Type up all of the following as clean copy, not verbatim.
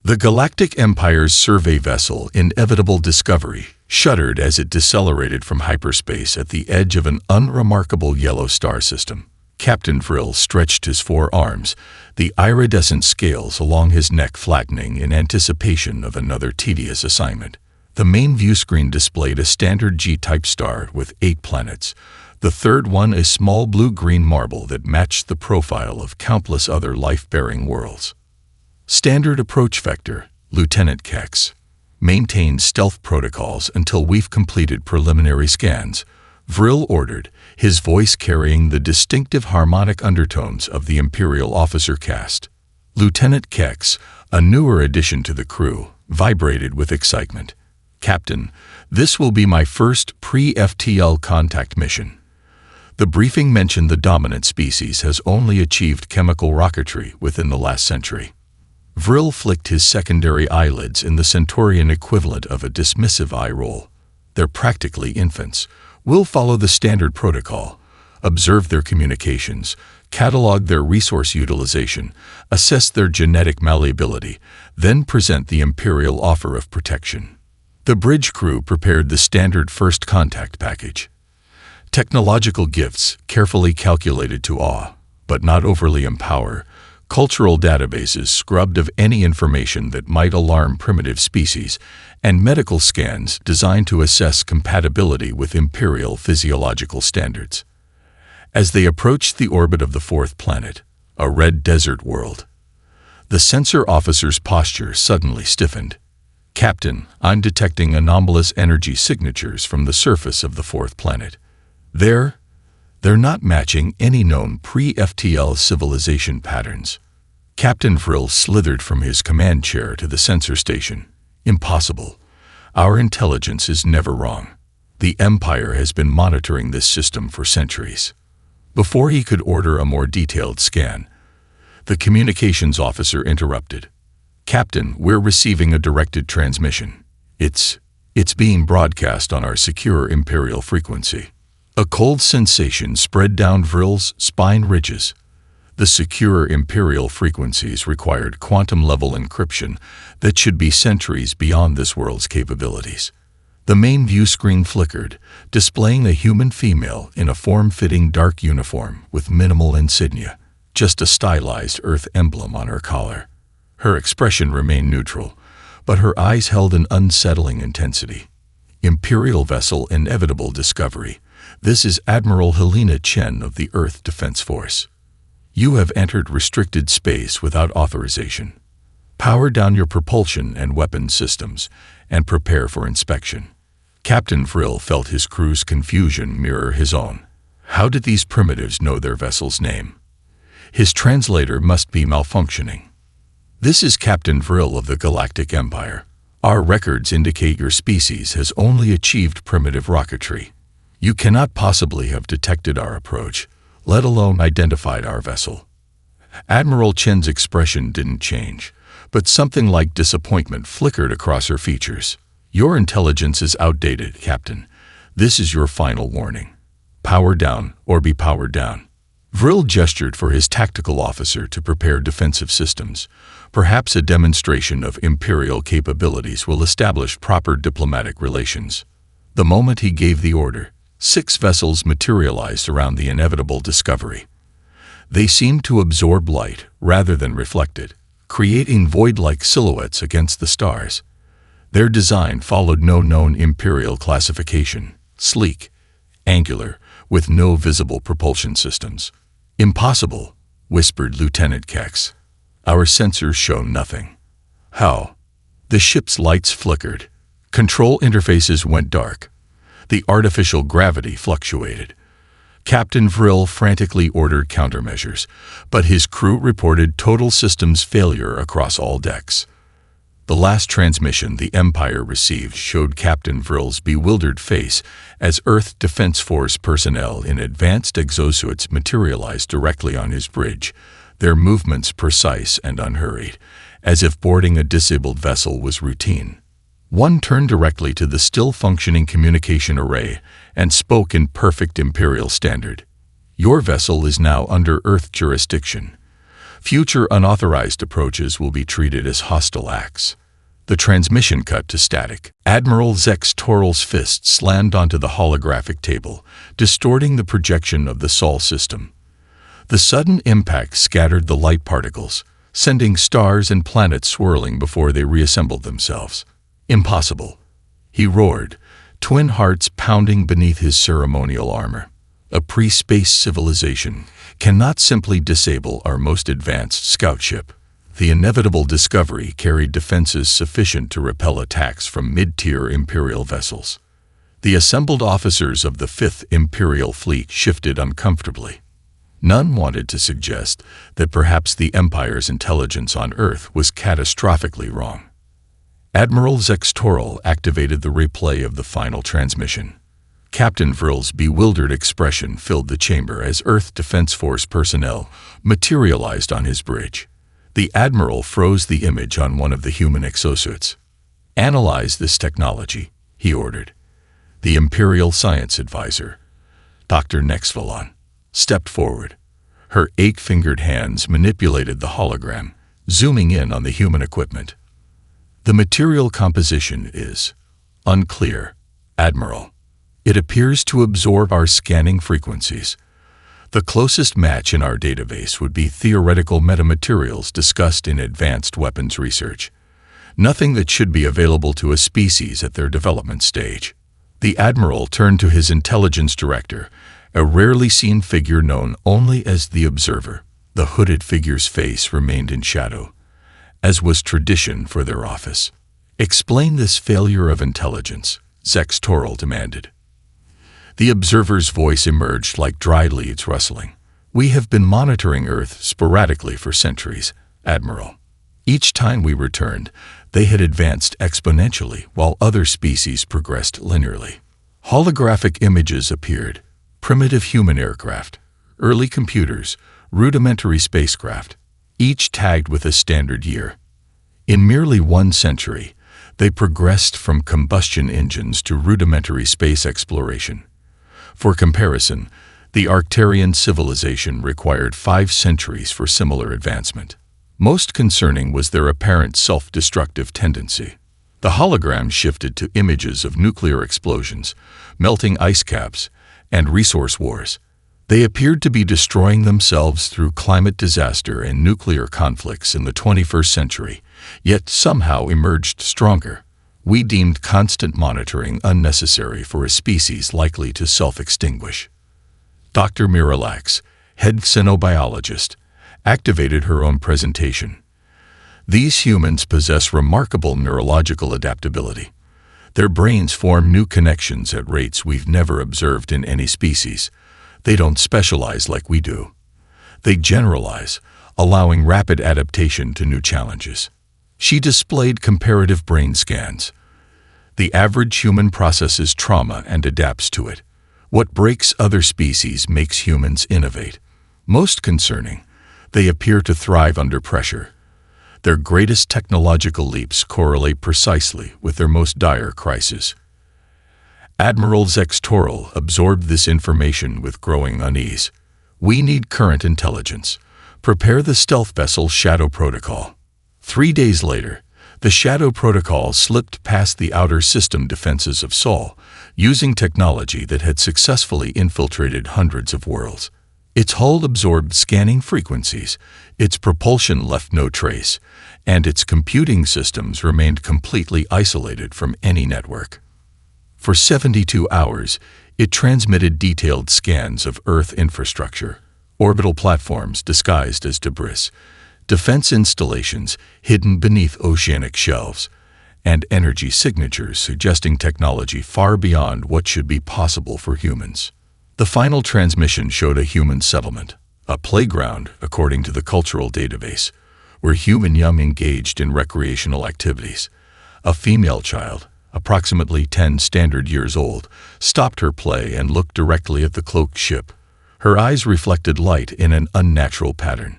The Galactic Empire's survey vessel, Inevitable Discovery, shuddered as it decelerated from hyperspace at the edge of an unremarkable yellow star system. Captain Vril stretched his forearms, the iridescent scales along his neck flattening in anticipation of another tedious assignment. The main view screen displayed a standard G-type star with 8 planets, the third one a small blue-green marble that matched the profile of countless other life-bearing worlds. Standard approach vector, Lieutenant Kex. Maintain stealth protocols until we've completed preliminary scans, Vril ordered, his voice carrying the distinctive harmonic undertones of the Imperial officer caste. Lieutenant Kex, a newer addition to the crew, vibrated with excitement. Captain, this will be my first pre-FTL contact mission. The briefing mentioned the dominant species has only achieved chemical rocketry within the last century. Vril flicked his secondary eyelids in the Centaurian equivalent of a dismissive eye roll. They're practically infants. We'll follow the standard protocol, observe their communications, catalog their resource utilization, assess their genetic malleability, then present the Imperial offer of protection. The bridge crew prepared the standard first contact package. Technological gifts carefully calculated to awe, but not overly empower, cultural databases scrubbed of any information that might alarm primitive species, and medical scans designed to assess compatibility with Imperial physiological standards. As they approached the orbit of the fourth planet, a red desert world, the sensor officer's posture suddenly stiffened. Captain, I'm detecting anomalous energy signatures from the surface of the fourth planet. They're not matching any known pre-FTL civilization patterns. Captain Vril slithered from his command chair to the sensor station. Impossible. Our intelligence is never wrong. The Empire has been monitoring this system for centuries. Before he could order a more detailed scan, the communications officer interrupted. Captain, we're receiving a directed transmission. It's being broadcast on our secure Imperial frequency. A cold sensation spread down Vril's spine ridges. The secure Imperial frequencies required quantum-level encryption that should be centuries beyond this world's capabilities. The main view screen flickered, displaying a human female in a form-fitting dark uniform with minimal insignia, just a stylized Earth emblem on her collar. Her expression remained neutral, but her eyes held an unsettling intensity. Imperial vessel Inevitable Discovery. This is Admiral Helena Chen of the Earth Defense Force. You have entered restricted space without authorization. Power down your propulsion and weapon systems, and prepare for inspection. Captain Vril felt his crew's confusion mirror his own. How did these primitives know their vessel's name? His translator must be malfunctioning. This is Captain Vril of the Galactic Empire. Our records indicate your species has only achieved primitive rocketry. You cannot possibly have detected our approach, let alone identified our vessel. Admiral Chen's expression didn't change, but something like disappointment flickered across her features. Your intelligence is outdated, Captain. This is your final warning. Power down or be powered down. Vril gestured for his tactical officer to prepare defensive systems. Perhaps a demonstration of Imperial capabilities will establish proper diplomatic relations. The moment he gave the order, 6 vessels materialized around the Inevitable Discovery. They seemed to absorb light rather than reflect it, creating void-like silhouettes against the stars. Their design followed no known Imperial classification, sleek, angular, with no visible propulsion systems. Impossible, whispered Lieutenant Kex. Our sensors show nothing. How? The ship's lights flickered. Control interfaces went dark. The artificial gravity fluctuated. Captain Vril frantically ordered countermeasures, but his crew reported total systems failure across all decks. The last transmission the Empire received showed Captain Vril's bewildered face as Earth Defense Force personnel in advanced exosuits materialized directly on his bridge, their movements precise and unhurried, as if boarding a disabled vessel was routine. One turned directly to the still-functioning communication array and spoke in perfect Imperial standard. Your vessel is now under Earth jurisdiction. Future unauthorized approaches will be treated as hostile acts. The transmission cut to static. Admiral Zex Toral's fists slammed onto the holographic table, distorting the projection of the Sol system. The sudden impact scattered the light particles, sending stars and planets swirling before they reassembled themselves. Impossible, he roared, twin hearts pounding beneath his ceremonial armor. A pre-space civilization cannot simply disable our most advanced scout ship. The inevitable discovery carried defenses sufficient to repel attacks from mid-tier Imperial vessels. The assembled officers of the 5th Imperial Fleet shifted uncomfortably. None wanted to suggest that perhaps the Empire's intelligence on Earth was catastrophically wrong. Admiral Zex Toral activated the replay of the final transmission. Captain Vrill's bewildered expression filled the chamber as Earth Defense Force personnel materialized on his bridge. The Admiral froze the image on one of the human exosuits. "Analyze this technology," he ordered. The Imperial Science Advisor, Dr. Nexvalon, stepped forward. Her 8-fingered hands manipulated the hologram, zooming in on the human equipment. "The material composition is unclear, Admiral. It appears to absorb our scanning frequencies. The closest match in our database would be theoretical metamaterials discussed in advanced weapons research. Nothing that should be available to a species at their development stage." The Admiral turned to his intelligence director, a rarely seen figure known only as the Observer. The hooded figure's face remained in shadow, as was tradition for their office. "Explain this failure of intelligence," Zex Toral demanded. The Observer's voice emerged like dry leaves rustling. "We have been monitoring Earth sporadically for centuries, Admiral. Each time we returned, they had advanced exponentially while other species progressed linearly. Holographic images appeared, primitive human aircraft, early computers, rudimentary spacecraft, each tagged with a standard year. In merely 1 century, they progressed from combustion engines to rudimentary space exploration. For comparison, the Arcturian civilization required 5 centuries for similar advancement. Most concerning was their apparent self-destructive tendency. The hologram shifted to images of nuclear explosions, melting ice caps, and resource wars. They appeared to be destroying themselves through climate disaster and nuclear conflicts in the 21st century, yet somehow emerged stronger. We deemed constant monitoring unnecessary for a species likely to self-extinguish. Dr. Miralax, head xenobiologist, activated her own presentation. "These humans possess remarkable neurological adaptability. Their brains form new connections at rates we've never observed in any species. They don't specialize like we do. They generalize, allowing rapid adaptation to new challenges." She displayed comparative brain scans. The average human processes trauma and adapts to it. What breaks other species makes humans innovate. Most concerning, they appear to thrive under pressure. Their greatest technological leaps correlate precisely with their most dire crises. Admiral Zex Toral absorbed this information with growing unease. "We need current intelligence. Prepare the stealth vessel Shadow Protocol." 3 days later, the Shadow Protocol slipped past the outer system defenses of Sol, using technology that had successfully infiltrated hundreds of worlds. Its hull absorbed scanning frequencies, its propulsion left no trace, and its computing systems remained completely isolated from any network. For 72 hours, it transmitted detailed scans of Earth infrastructure, orbital platforms disguised as debris, defense installations hidden beneath oceanic shelves, and energy signatures suggesting technology far beyond what should be possible for humans. The final transmission showed a human settlement, a playground according to the cultural database, where human young engaged in recreational activities. A female child, approximately 10 standard years old, stopped her play and looked directly at the cloaked ship. Her eyes reflected light in an unnatural pattern,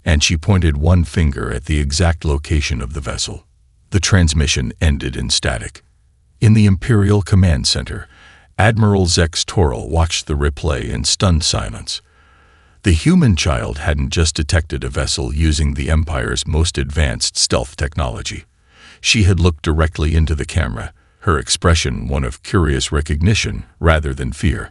and she pointed one finger at the exact location of the vessel. The transmission ended in static. In the Imperial Command Center, Admiral Zex Toral watched the replay in stunned silence. The human child hadn't just detected a vessel using the Empire's most advanced stealth technology. She had looked directly into the camera, her expression one of curious recognition rather than fear.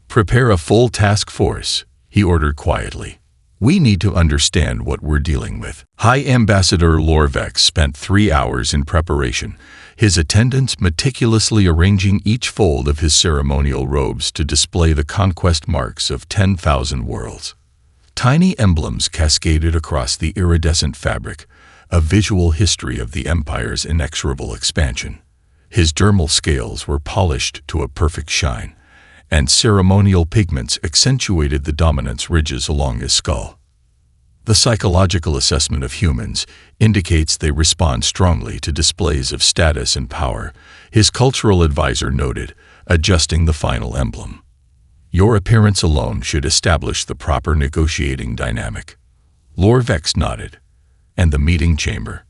"Prepare a full task force," he ordered quietly. "We need to understand what we're dealing with." High Ambassador Lorvex spent 3 hours in preparation, his attendants meticulously arranging each fold of his ceremonial robes to display the conquest marks of 10,000 worlds. Tiny emblems cascaded across the iridescent fabric, a visual history of the Empire's inexorable expansion. His dermal scales were polished to a perfect shine, and ceremonial pigments accentuated the dominance ridges along his skull. The psychological assessment of humans indicates they respond strongly to displays of status and power, his cultural advisor noted, adjusting the final emblem. "Your appearance alone should establish the proper negotiating dynamic." Lorvex nodded. "And the meeting chamber?"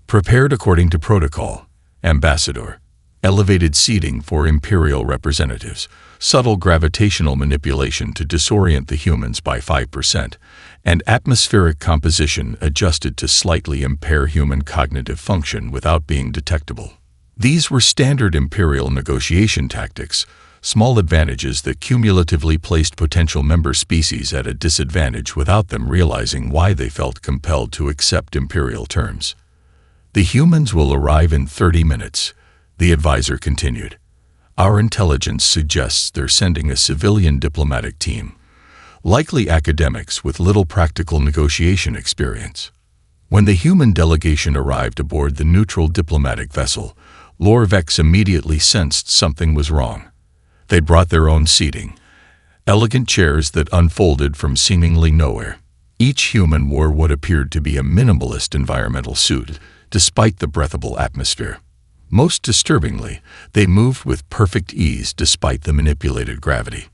"Prepared according to protocol, Ambassador. Elevated seating for Imperial representatives, subtle gravitational manipulation to disorient the humans by 5%, and atmospheric composition adjusted to slightly impair human cognitive function without being detectable." These were standard Imperial negotiation tactics, small advantages that cumulatively placed potential member species at a disadvantage without them realizing why they felt compelled to accept Imperial terms. "The humans will arrive in 30 minutes. The advisor continued. "Our intelligence suggests they're sending a civilian diplomatic team, likely academics with little practical negotiation experience." When the human delegation arrived aboard the neutral diplomatic vessel, Lorvex immediately sensed something was wrong. They'd brought their own seating, elegant chairs that unfolded from seemingly nowhere. Each human wore what appeared to be a minimalist environmental suit, despite the breathable atmosphere. Most disturbingly, they moved with perfect ease despite the manipulated gravity.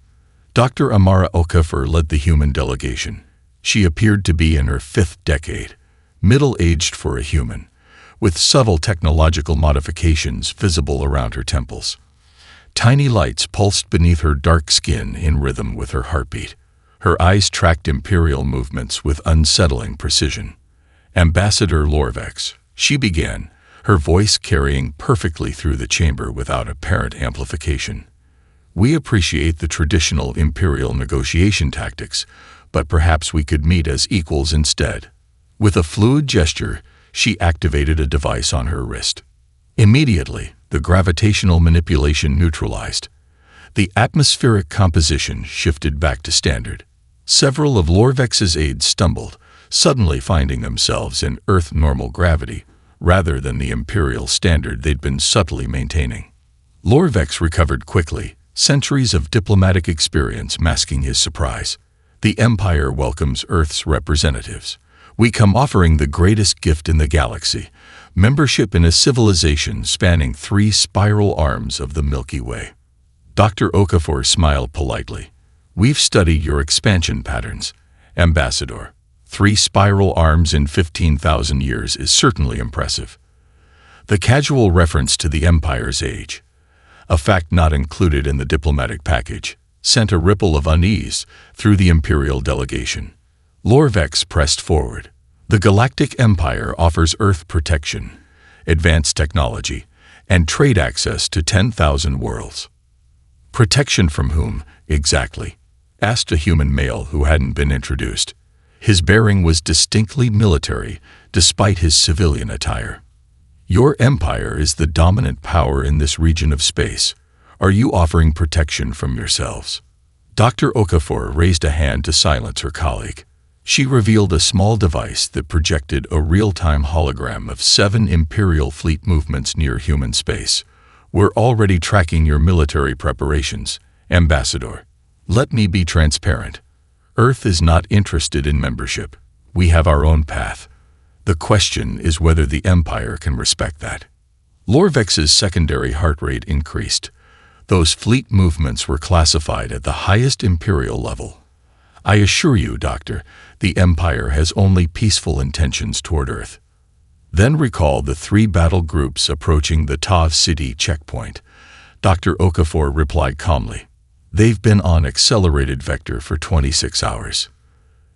Dr. Amara Okafor led the human delegation. She appeared to be in her 5th decade, middle-aged for a human, with subtle technological modifications visible around her temples. Tiny lights pulsed beneath her dark skin in rhythm with her heartbeat. Her eyes tracked Imperial movements with unsettling precision. "Ambassador Lorvex," she began, her voice carrying perfectly through the chamber without apparent amplification. "We appreciate the traditional Imperial negotiation tactics, but perhaps we could meet as equals instead." With a fluid gesture, she activated a device on her wrist. Immediately, the gravitational manipulation neutralized. The atmospheric composition shifted back to standard. Several of Lorvex's aides stumbled, suddenly finding themselves in Earth normal gravity, rather than the Imperial standard they'd been subtly maintaining. Lorvex recovered quickly, centuries of diplomatic experience masking his surprise. "The Empire welcomes Earth's representatives. We come offering the greatest gift in the galaxy, membership in a civilization spanning 3 spiral arms of the Milky Way." Dr. Okafor smiled politely. "We've studied your expansion patterns, Ambassador. 3 spiral arms in 15,000 years is certainly impressive." The casual reference to the Empire's age, a fact not included in the diplomatic package, sent a ripple of unease through the Imperial delegation. Lorvex pressed forward. "The Galactic Empire offers Earth protection, advanced technology, and trade access to 10,000 worlds." "Protection from whom, exactly?" asked a human male who hadn't been introduced. His bearing was distinctly military, despite his civilian attire. "Your empire is the dominant power in this region of space. Are you offering protection from yourselves?" Dr. Okafor raised a hand to silence her colleague. She revealed a small device that projected a real-time hologram of 7 Imperial fleet movements near human space. "We're already tracking your military preparations, Ambassador. Let me be transparent. Earth is not interested in membership. We have our own path. The question is whether the Empire can respect that." Lorvex's secondary heart rate increased. Those fleet movements were classified at the highest Imperial level. "I assure you, Doctor, the Empire has only peaceful intentions toward Earth." Then recall the 3 battle groups approaching the Tav City checkpoint. Dr. Okafor replied calmly. "They've been on accelerated vector for 26 hours.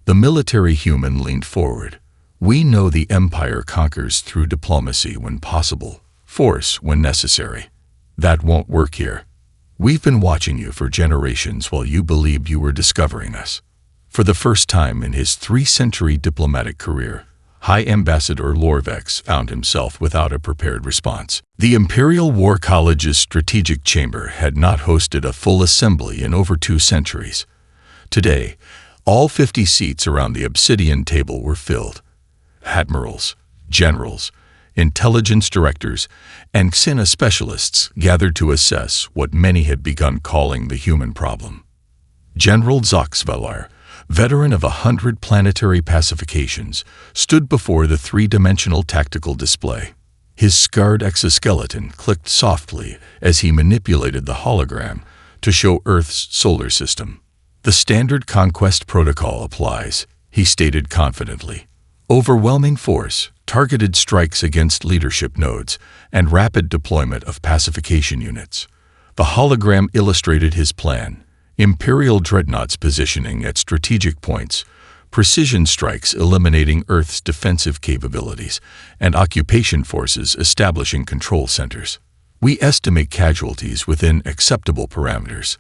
The military human leaned forward. "We know the Empire conquers through diplomacy when possible, force when necessary. That won't work here. We've been watching you for generations while you believed you were discovering us." For the first time in his 3-century diplomatic career, High Ambassador Lorvex found himself without a prepared response. The Imperial War College's strategic chamber had not hosted a full assembly in over 2 centuries. Today, all 50 seats around the obsidian table were filled. Admirals, generals, intelligence directors, and Xena specialists gathered to assess what many had begun calling the human problem. General Zoxvelar, veteran of 100 planetary pacifications, stood before the 3-dimensional tactical display. His scarred exoskeleton clicked softly as he manipulated the hologram to show Earth's solar system. "The standard conquest protocol applies," he stated confidently. "Overwhelming force, targeted strikes against leadership nodes, and rapid deployment of pacification units." The hologram illustrated his plan: Imperial dreadnoughts positioning at strategic points, precision strikes eliminating Earth's defensive capabilities, and occupation forces establishing control centers. "We estimate casualties within acceptable parameters.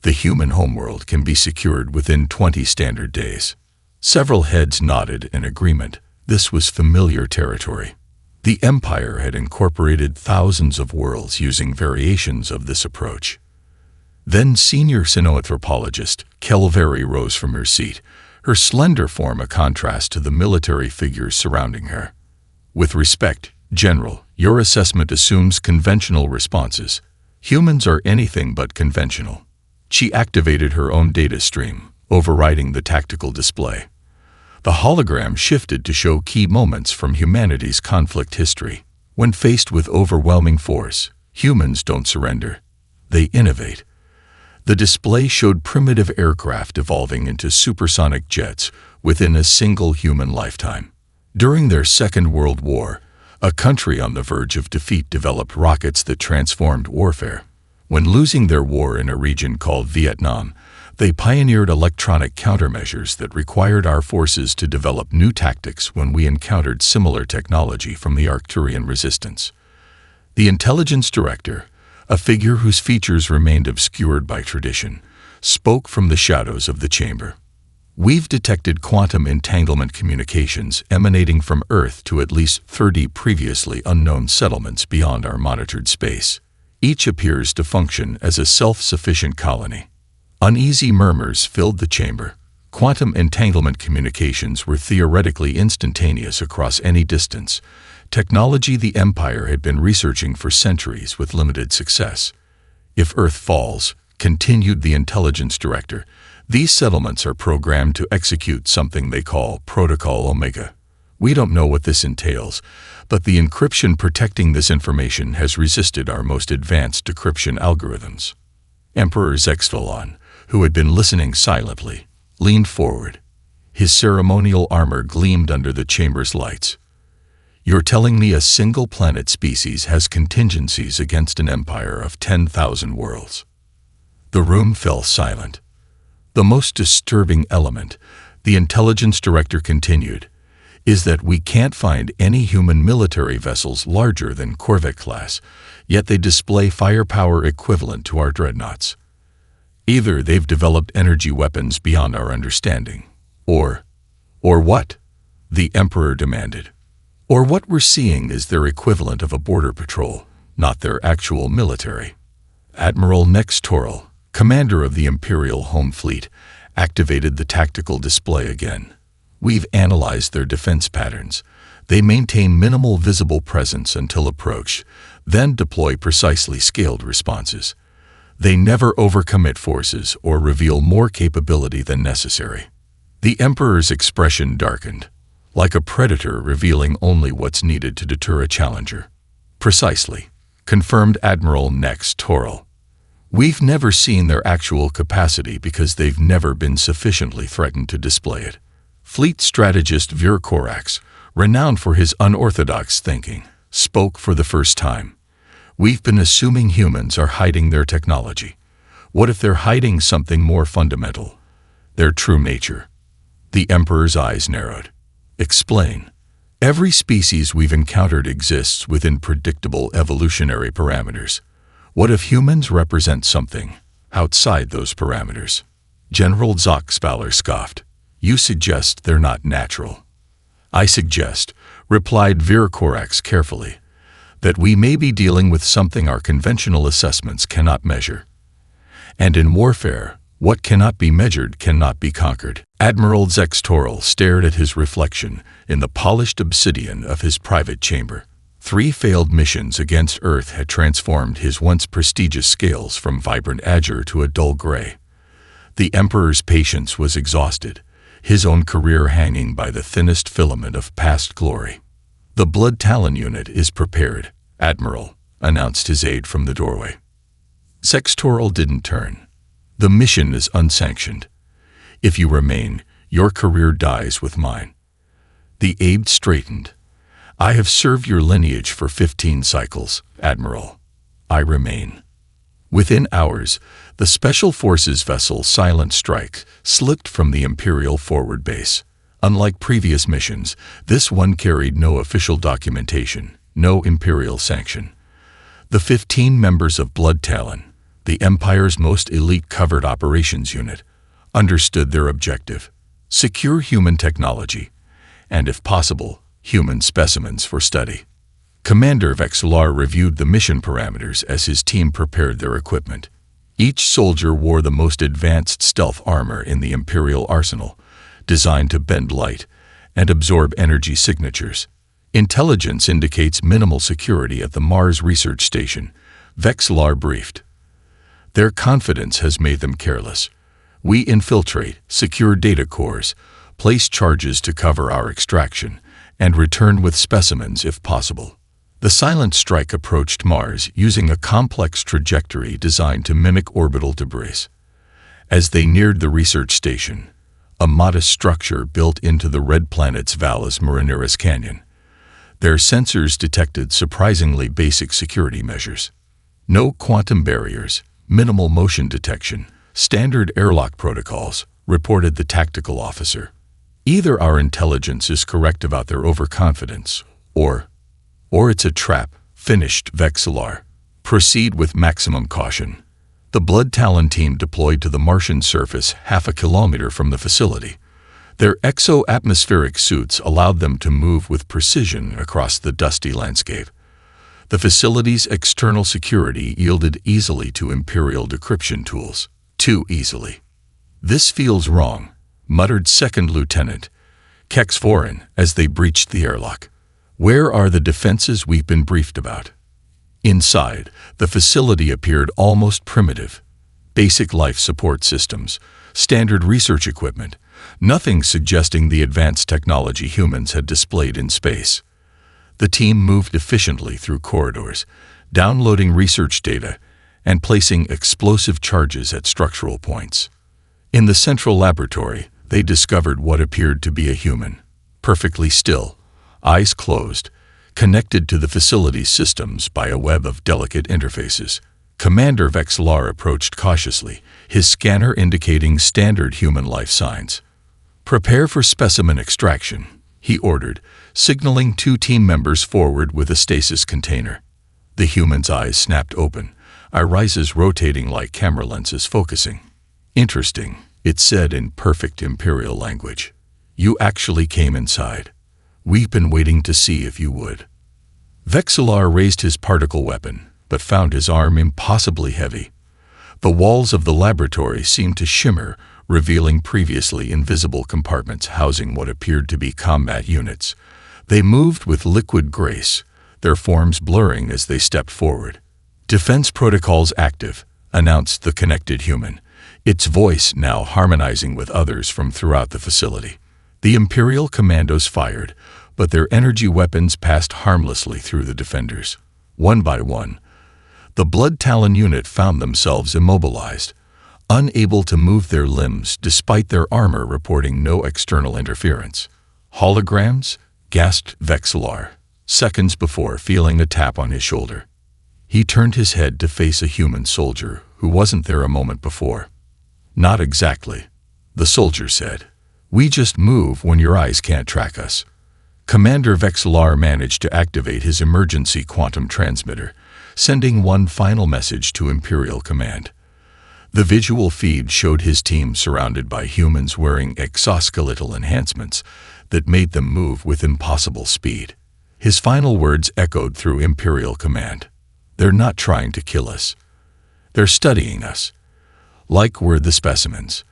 The human homeworld can be secured within 20 standard days." Several heads nodded in agreement. This was familiar territory. The Empire had incorporated thousands of worlds using variations of this approach. Then senior xenoanthropologist Kelveri rose from her seat, her slender form a contrast to the military figures surrounding her. "With respect, General, your assessment assumes conventional responses. Humans are anything but conventional." She activated her own data stream, overriding the tactical display. The hologram shifted to show key moments from humanity's conflict history. When faced with overwhelming force, humans don't surrender. They innovate. The display showed primitive aircraft evolving into supersonic jets within a single human lifetime. During their Second World War, a country on the verge of defeat developed rockets that transformed warfare. When losing their war in a region called Vietnam, they pioneered electronic countermeasures that required our forces to develop new tactics when we encountered similar technology from the Arcturian resistance. The intelligence director, a figure whose features remained obscured by tradition, spoke from the shadows of the chamber. "We've detected quantum entanglement communications emanating from Earth to at least 30 previously unknown settlements beyond our monitored space. Each appears to function as a self-sufficient colony." Uneasy murmurs filled the chamber. Quantum entanglement communications were theoretically instantaneous across any distance, technology the Empire had been researching for centuries with limited success. "If Earth falls," continued the intelligence director, "these settlements are programmed to execute something they call Protocol Omega. We don't know what this entails, but the encryption protecting this information has resisted our most advanced decryption algorithms." Emperor Zexvalon, who had been listening silently, leaned forward. His ceremonial armor gleamed under the chamber's lights. "You're telling me a single planet species has contingencies against an empire of 10,000 worlds?" The room fell silent. "The most disturbing element," the intelligence director continued, "is that we can't find any human military vessels larger than Corvette class, yet they display firepower equivalent to our dreadnoughts. Either they've developed energy weapons beyond our understanding, or what?" the Emperor demanded. "Or what we're seeing is their equivalent of a border patrol, not their actual military." Admiral Nextoral, commander of the Imperial Home Fleet, activated the tactical display again. "We've analyzed their defense patterns. They maintain minimal visible presence until approached, then deploy precisely scaled responses. They never overcommit forces or reveal more capability than necessary." The Emperor's expression darkened, like a predator revealing only what's needed to deter a challenger. "Precisely," confirmed Admiral Nextoral. "We've never seen their actual capacity because they've never been sufficiently threatened to display it." Fleet strategist Vir Korax, renowned for his unorthodox thinking, spoke for the first time. "We've been assuming humans are hiding their technology. What if they're hiding something more fundamental? Their true nature. The Emperor's eyes narrowed. Explain. Every species we've encountered exists within predictable evolutionary parameters. What if humans represent something outside those parameters? General Zoxballer scoffed. You suggest they're not natural. I suggest, replied Viracorax carefully, that we may be dealing with something our conventional assessments cannot measure. And in warfare, what cannot be measured cannot be conquered. Admiral Zextoral stared at his reflection in the polished obsidian of his private chamber. 3 failed missions against Earth had transformed his once prestigious scales from vibrant azure to a dull gray. The Emperor's patience was exhausted, his own career hanging by the thinnest filament of past glory. The Blood Talon unit is prepared, Admiral, announced his aide from the doorway. Zextoral didn't turn. The mission is unsanctioned. If you remain, your career dies with mine. The aide straightened. I have served your lineage for 15 cycles, Admiral. I remain. Within hours, the Special Forces vessel Silent Strike slipped from the Imperial forward base. Unlike previous missions, this one carried no official documentation, no Imperial sanction. The 15 members of Blood Talon, the Empire's most elite covert operations unit, understood their objective: secure human technology, and if possible, human specimens for study. Commander Vexillar reviewed the mission parameters as his team prepared their equipment. Each soldier wore the most advanced stealth armor in the Imperial arsenal, designed to bend light and absorb energy signatures. Intelligence indicates minimal security at the Mars Research Station, Vexillar briefed. Their confidence has made them careless. We infiltrate, secure data cores, place charges to cover our extraction, and return with specimens if possible. The Silent Strike approached Mars using a complex trajectory designed to mimic orbital debris. As they neared the research station, a modest structure built into the red planet's Valles Marineris Canyon, their sensors detected surprisingly basic security measures. No quantum barriers, minimal motion detection, standard airlock protocols, reported the tactical officer. Either our intelligence is correct about their overconfidence, or it's a trap, finished Vexillar. Proceed with maximum caution. The Blood Talon team deployed to the Martian surface half a kilometer from the facility. Their exo-atmospheric suits allowed them to move with precision across the dusty landscape. The facility's external security yielded easily to Imperial decryption tools. Too easily. This feels wrong, muttered Second Lieutenant Kex Vorin as they breached the airlock. Where are the defenses we've been briefed about? Inside, the facility appeared almost primitive. Basic life support systems, standard research equipment, nothing suggesting the advanced technology humans had displayed in space. The team moved efficiently through corridors, downloading research data and placing explosive charges at structural points. In the central laboratory, they discovered what appeared to be a human, perfectly still, eyes closed, connected to the facility's systems by a web of delicate interfaces. Commander Vexillar approached cautiously, his scanner indicating standard human life signs. Prepare for specimen extraction, he ordered, signaling 2 team members forward with a stasis container. The human's eyes snapped open, irises rotating like camera lenses focusing. Interesting, it said in perfect Imperial language. You actually came inside. We've been waiting to see if you would. Vexillar raised his particle weapon, but found his arm impossibly heavy. The walls of the laboratory seemed to shimmer, revealing previously invisible compartments housing what appeared to be combat units. They moved with liquid grace, their forms blurring as they stepped forward. Defense protocols active, announced the connected human, its voice now harmonizing with others from throughout the facility. The Imperial commandos fired, but their energy weapons passed harmlessly through the defenders. One by one, the Blood Talon unit found themselves immobilized, unable to move their limbs despite their armor reporting no external interference. Holograms? Gasped Vexillar, seconds before feeling a tap on his shoulder. He turned his head to face a human soldier who wasn't there a moment before. Not exactly, the soldier said. We just move when your eyes can't track us. Commander Vexlar managed to activate his emergency quantum transmitter, sending one final message to Imperial Command. The visual feed showed his team surrounded by humans wearing exoskeletal enhancements that made them move with impossible speed. His final words echoed through Imperial Command. They're not trying to kill us. They're studying us. Like we're the specimens.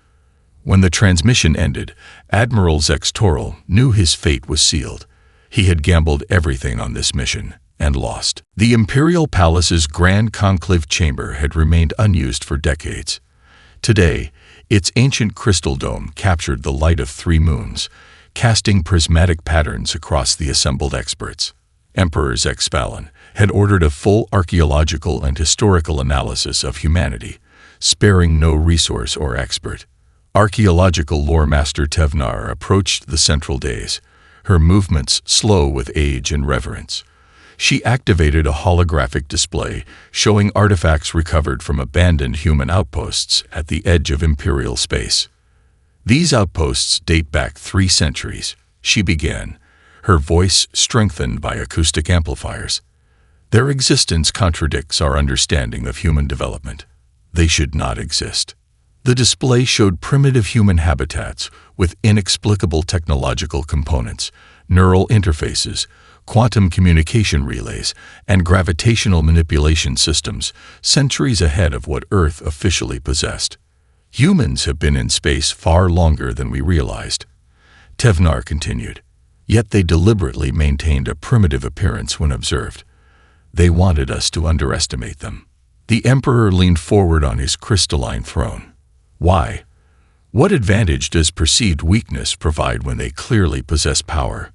When the transmission ended, Admiral Zextoral knew his fate was sealed. He had gambled everything on this mission and lost. The Imperial Palace's Grand Conclave Chamber had remained unused for decades. Today, its ancient crystal dome captured the light of 3 moons, casting prismatic patterns across the assembled experts. Emperor Zexpalin had ordered a full archaeological and historical analysis of humanity, sparing no resource or expert. Archaeological lore master Tevnar approached the central dais, her movements slow with age and reverence. She activated a holographic display showing artifacts recovered from abandoned human outposts at the edge of Imperial space. These outposts date back 3 centuries, she began, her voice strengthened by acoustic amplifiers. Their existence contradicts our understanding of human development. They should not exist. The display showed primitive human habitats with inexplicable technological components, neural interfaces, quantum communication relays, and gravitational manipulation systems, centuries ahead of what Earth officially possessed. Humans have been in space far longer than we realized, Tevnar continued. Yet they deliberately maintained a primitive appearance when observed. They wanted us to underestimate them. The Emperor leaned forward on his crystalline throne. Why? What advantage does perceived weakness provide when they clearly possess power?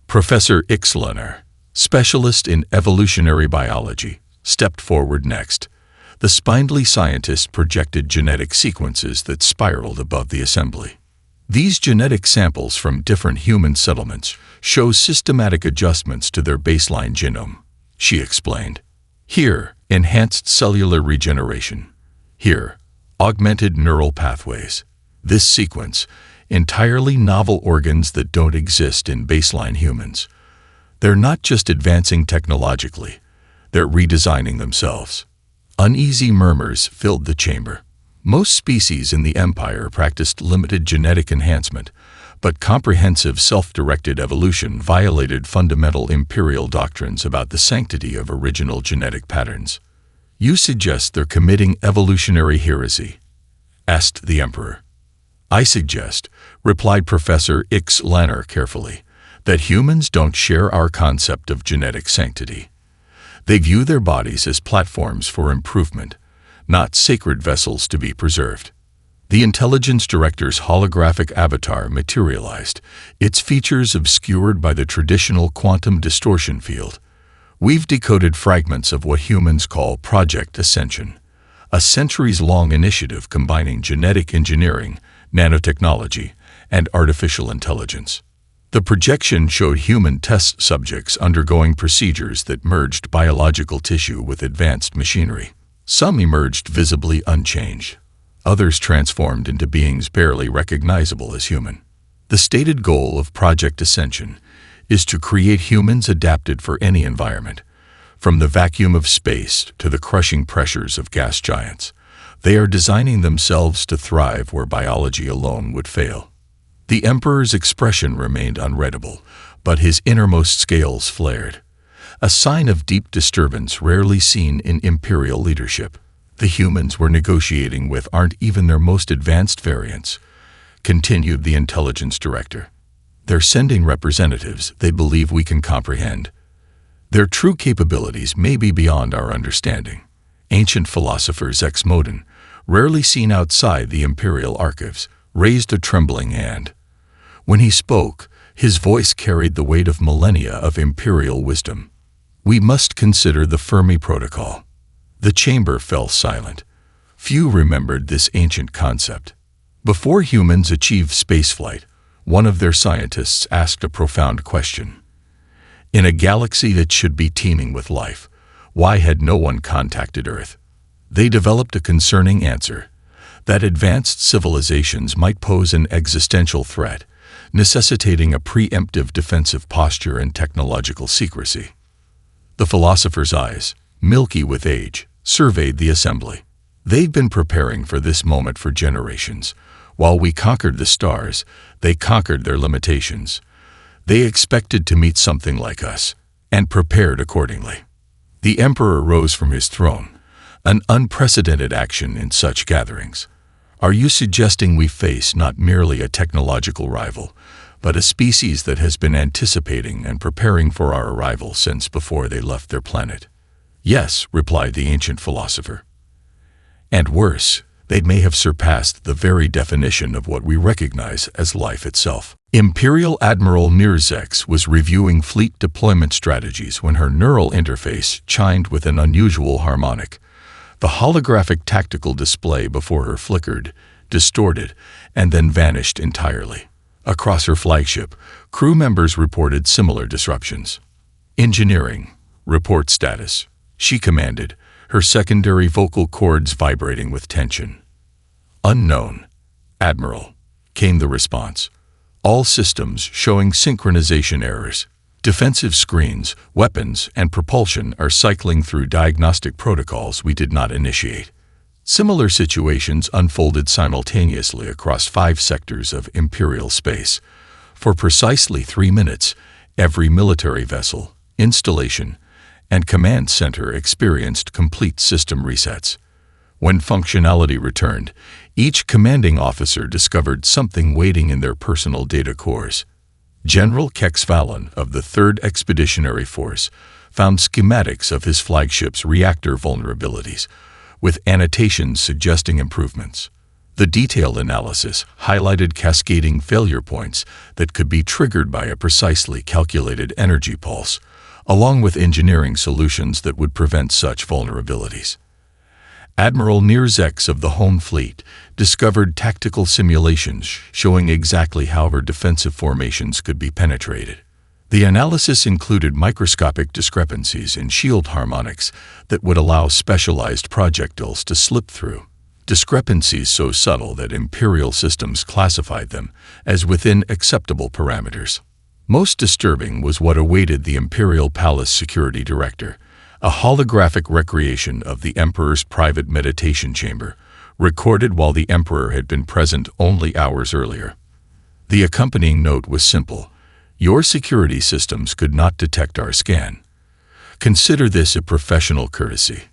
Professor Ixlaner, specialist in evolutionary biology, stepped forward next. The spindly scientist projected genetic sequences that spiraled above the assembly. These genetic samples from different human settlements show systematic adjustments to their baseline genome, she explained. Here, enhanced cellular regeneration. Here, augmented neural pathways. This sequence, entirely novel organs that don't exist in baseline humans. They're not just advancing technologically, they're redesigning themselves. Uneasy murmurs filled the chamber. Most species in the Empire practiced limited genetic enhancement, but comprehensive self-directed evolution violated fundamental imperial doctrines about the sanctity of original genetic patterns. You suggest they're committing evolutionary heresy? Asked the Emperor. I suggest, replied Professor Ixlaner carefully, that humans don't share our concept of genetic sanctity. They view their bodies as platforms for improvement, not sacred vessels to be preserved. The Intelligence Director's holographic avatar materialized, its features obscured by the traditional quantum distortion field. We've decoded fragments of what humans call Project Ascension, a centuries-long initiative combining genetic engineering, nanotechnology, and artificial intelligence. The projection showed human test subjects undergoing procedures that merged biological tissue with advanced machinery. Some emerged visibly unchanged. Others transformed into beings barely recognizable as human. The stated goal of Project Ascension is to create humans adapted for any environment, from the vacuum of space to the crushing pressures of gas giants. They are designing themselves to thrive where biology alone would fail. The Emperor's expression remained unreadable, but his innermost scales flared, a sign of deep disturbance rarely seen in imperial leadership. The humans we're negotiating with aren't even their most advanced variants, continued the Intelligence Director. They're sending representatives they believe we can comprehend. Their true capabilities may be beyond our understanding. Ancient philosopher Zexmoden, rarely seen outside the imperial archives, raised a trembling hand. When he spoke, his voice carried the weight of millennia of imperial wisdom. We must consider the Fermi Protocol. The chamber fell silent. Few remembered this ancient concept. Before humans achieved spaceflight, one of their scientists asked a profound question. In a galaxy that should be teeming with life, why had no one contacted Earth? They developed a concerning answer. that advanced civilizations might pose an existential threat, necessitating a preemptive defensive posture and technological secrecy. The philosopher's eyes, milky with age, surveyed the assembly. They'd been preparing for this moment for generations. While we conquered the stars, they conquered their limitations. They expected to meet something like us, and prepared accordingly. The emperor rose from his throne, an unprecedented action in such gatherings. Are you suggesting we face not merely a technological rival, but a species that has been anticipating and preparing for our arrival since before they left their planet? Yes, replied the ancient philosopher. And worse, they may have surpassed the very definition of what we recognize as life itself. Imperial Admiral Nirzek was reviewing fleet deployment strategies when her neural interface chimed with an unusual harmonic. The holographic tactical display before her flickered, distorted, and then vanished entirely. Across her flagship, crew members reported similar disruptions. Engineering, report status, she commanded, her secondary vocal cords vibrating with tension. Unknown, Admiral, came the response. All systems showing synchronization errors. Defensive screens, weapons, and propulsion are cycling through diagnostic protocols we did not initiate. Similar situations unfolded simultaneously across 5 sectors of Imperial space. For precisely 3 minutes, every military vessel, installation, and command center experienced complete system resets. When functionality returned, each commanding officer discovered something waiting in their personal data cores. General Kex Vallon of the 3rd Expeditionary Force found schematics of his flagship's reactor vulnerabilities, with annotations suggesting improvements. The detailed analysis highlighted cascading failure points that could be triggered by a precisely calculated energy pulse, along with engineering solutions that would prevent such vulnerabilities. Admiral Nirzek of the Home Fleet discovered tactical simulations showing exactly how her defensive formations could be penetrated. The analysis included microscopic discrepancies in shield harmonics that would allow specialized projectiles to slip through, discrepancies so subtle that Imperial systems classified them as within acceptable parameters. Most disturbing was what awaited the Imperial Palace Security Director, a holographic recreation of the Emperor's private meditation chamber, recorded while the Emperor had been present only hours earlier. The accompanying note was simple: your security systems could not detect our scan. Consider this a professional courtesy.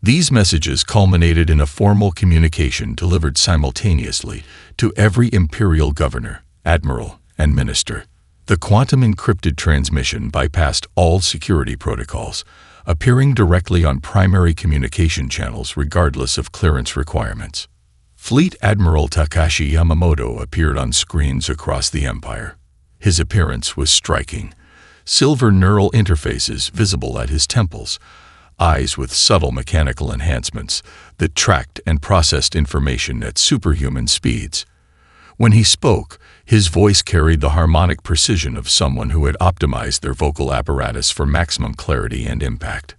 These messages culminated in a formal communication delivered simultaneously to every Imperial governor, admiral, and minister. The quantum encrypted transmission bypassed all security protocols, appearing directly on primary communication channels regardless of clearance requirements. Fleet Admiral Takashi Yamamoto appeared on screens across the Empire. His appearance was striking. Silver neural interfaces visible at his temples, eyes with subtle mechanical enhancements that tracked and processed information at superhuman speeds. When he spoke, his voice carried the harmonic precision of someone who had optimized their vocal apparatus for maximum clarity and impact.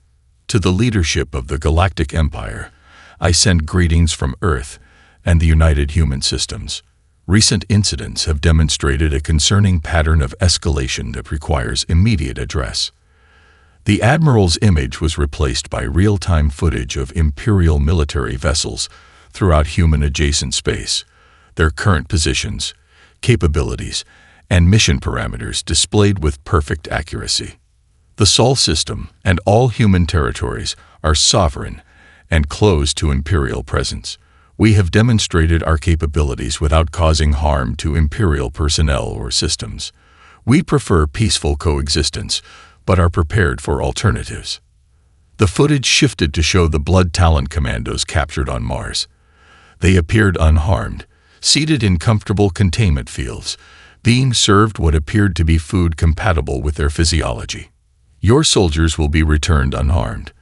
To the leadership of the Galactic Empire, I send greetings from Earth and the United Human Systems. Recent incidents have demonstrated a concerning pattern of escalation that requires immediate address. The Admiral's image was replaced by real-time footage of Imperial military vessels throughout human-adjacent space, their current positions, capabilities, and mission parameters displayed with perfect accuracy. The Sol system and all human territories are sovereign and closed to Imperial presence. We have demonstrated our capabilities without causing harm to Imperial personnel or systems. We prefer peaceful coexistence, but are prepared for alternatives. The footage shifted to show the Blood Talon commandos captured on Mars. They appeared unharmed, seated in comfortable containment fields, being served what appeared to be food compatible with their physiology. Your soldiers will be returned unharmed.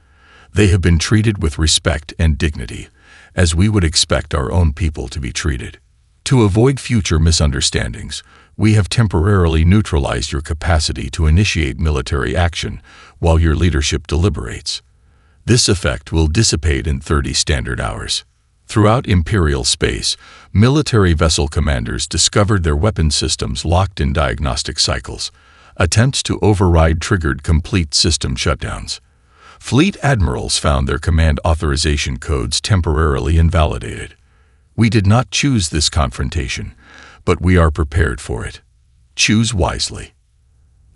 They have been treated with respect and dignity, as we would expect our own people to be treated. To avoid future misunderstandings, we have temporarily neutralized your capacity to initiate military action while your leadership deliberates. This effect will dissipate in 30 standard hours. Throughout Imperial space, military vessel commanders discovered their weapon systems locked in diagnostic cycles. Attempts to override triggered complete system shutdowns. Fleet admirals found their command authorization codes temporarily invalidated. We did not choose this confrontation, but we are prepared for it. Choose wisely.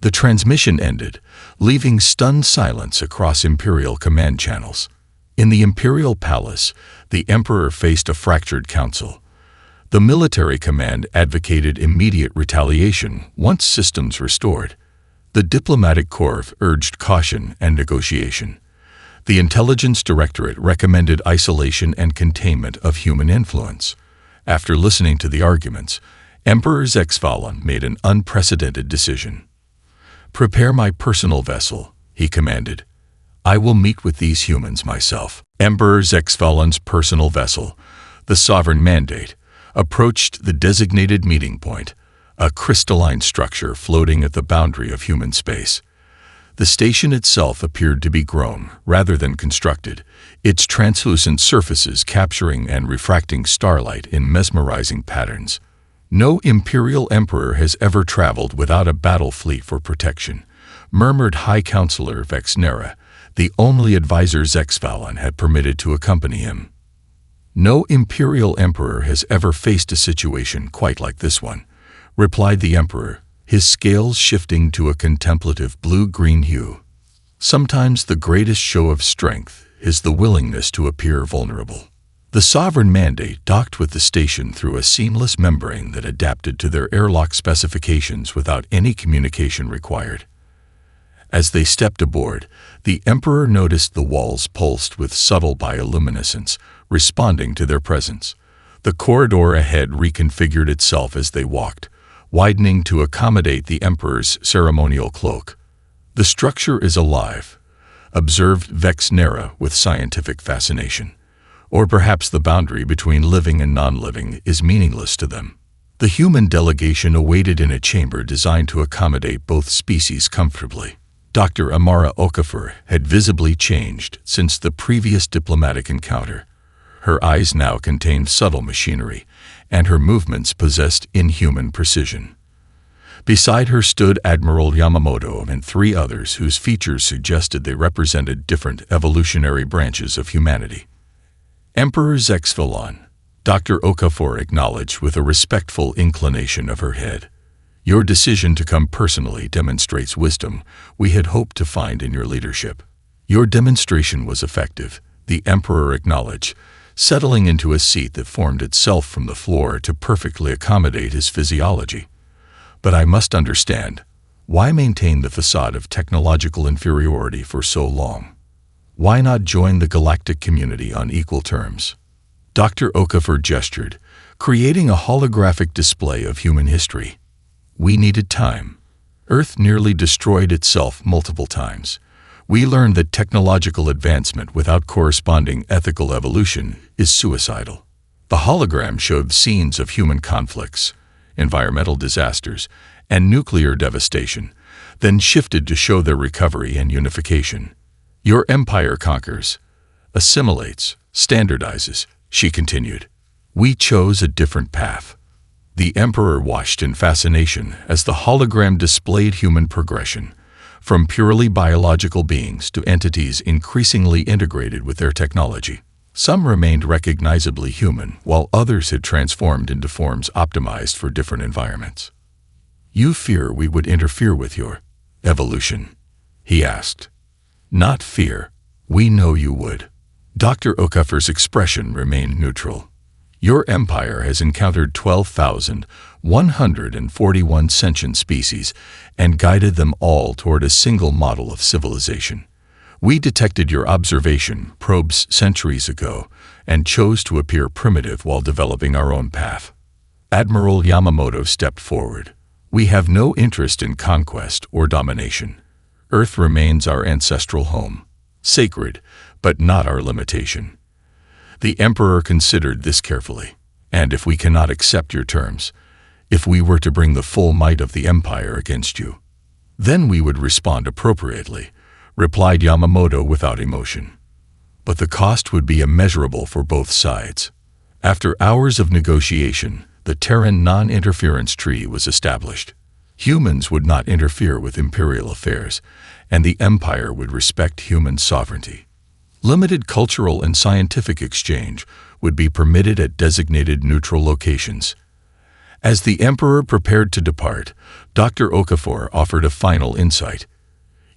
The transmission ended, leaving stunned silence across Imperial command channels. In the Imperial Palace, the Emperor faced a fractured council. The military command advocated immediate retaliation once systems restored. The diplomatic corps urged caution and negotiation. The Intelligence Directorate recommended isolation and containment of human influence. After listening to the arguments, Emperor Zexvalan made an unprecedented decision. "Prepare my personal vessel," he commanded. "I will meet with these humans myself." Emperor Zexvalan's personal vessel, the Sovereign Mandate, approached the designated meeting point, a crystalline structure floating at the boundary of human space. The station itself appeared to be grown, rather than constructed, its translucent surfaces capturing and refracting starlight in mesmerizing patterns. "No Imperial Emperor has ever traveled without a battle fleet for protection," murmured High Counselor Vexnera, the only advisor Zexvalan had permitted to accompany him. "No Imperial Emperor has ever faced a situation quite like this one," replied the Emperor, his scales shifting to a contemplative blue-green hue. "Sometimes the greatest show of strength is the willingness to appear vulnerable." The Sovereign Mandate docked with the station through a seamless membrane that adapted to their airlock specifications without any communication required. As they stepped aboard, the Emperor noticed the walls pulsed with subtle bioluminescence, responding to their presence. The corridor ahead reconfigured itself as they walked, widening to accommodate the Emperor's ceremonial cloak. "The structure is alive," observed Vexnera with scientific fascination. "Or perhaps the boundary between living and non-living is meaningless to them." The human delegation awaited in a chamber designed to accommodate both species comfortably. Dr. Amara Okafor had visibly changed since the previous diplomatic encounter. Her eyes now contained subtle machinery, and her movements possessed inhuman precision. Beside her stood Admiral Yamamoto and three others whose features suggested they represented different evolutionary branches of humanity. "Emperor Zexvalan," Dr. Okafor acknowledged with a respectful inclination of her head. "Your decision to come personally demonstrates wisdom we had hoped to find in your leadership." "Your demonstration was effective," the Emperor acknowledged, settling into a seat that formed itself from the floor to perfectly accommodate his physiology. "But I must understand, why maintain the facade of technological inferiority for so long? Why not join the galactic community on equal terms?" Dr. Okafor gestured, creating a holographic display of human history. "We needed time. Earth nearly destroyed itself multiple times. We learned that technological advancement without corresponding ethical evolution is suicidal." The hologram showed scenes of human conflicts, environmental disasters, and nuclear devastation, then shifted to show their recovery and unification. "Your empire conquers, assimilates, standardizes," she continued. "We chose a different path." The Emperor watched in fascination as the hologram displayed human progression, from purely biological beings to entities increasingly integrated with their technology. Some remained recognizably human, while others had transformed into forms optimized for different environments. "You fear we would interfere with your evolution?" he asked. "Not fear. We know you would." Dr. Okafor's expression remained neutral. "Your empire has encountered 12,141 sentient species and guided them all toward a single model of civilization. We detected your observation probes centuries ago and chose to appear primitive while developing our own path." Admiral Yamamoto stepped forward. "We have no interest in conquest or domination. Earth remains our ancestral home, sacred, but not our limitation." The Emperor considered this carefully. "And if we cannot accept your terms, if we were to bring the full might of the Empire against you, then we would respond appropriately," replied Yamamoto without emotion. "But the cost would be immeasurable for both sides." After hours of negotiation, the Terran non-interference treaty was established. Humans would not interfere with imperial affairs, and the Empire would respect human sovereignty. Limited cultural and scientific exchange would be permitted at designated neutral locations. As the Emperor prepared to depart, Dr. Okafor offered a final insight.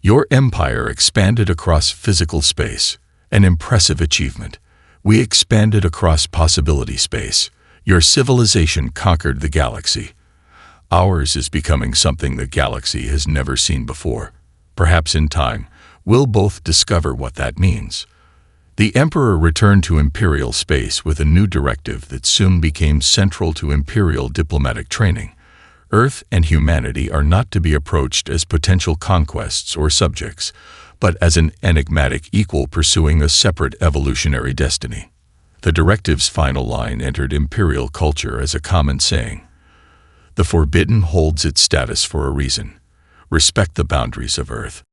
Your empire expanded across physical space, an impressive achievement. We expanded across possibility space. Your civilization conquered the galaxy. Ours is becoming something the galaxy has never seen before. Perhaps in time, we'll both discover what that means. The Emperor returned to Imperial space with a new directive that soon became central to Imperial diplomatic training. Earth and humanity are not to be approached as potential conquests or subjects, but as an enigmatic equal pursuing a separate evolutionary destiny. The directive's final line entered Imperial culture as a common saying. The forbidden holds its status for a reason. Respect the boundaries of Earth.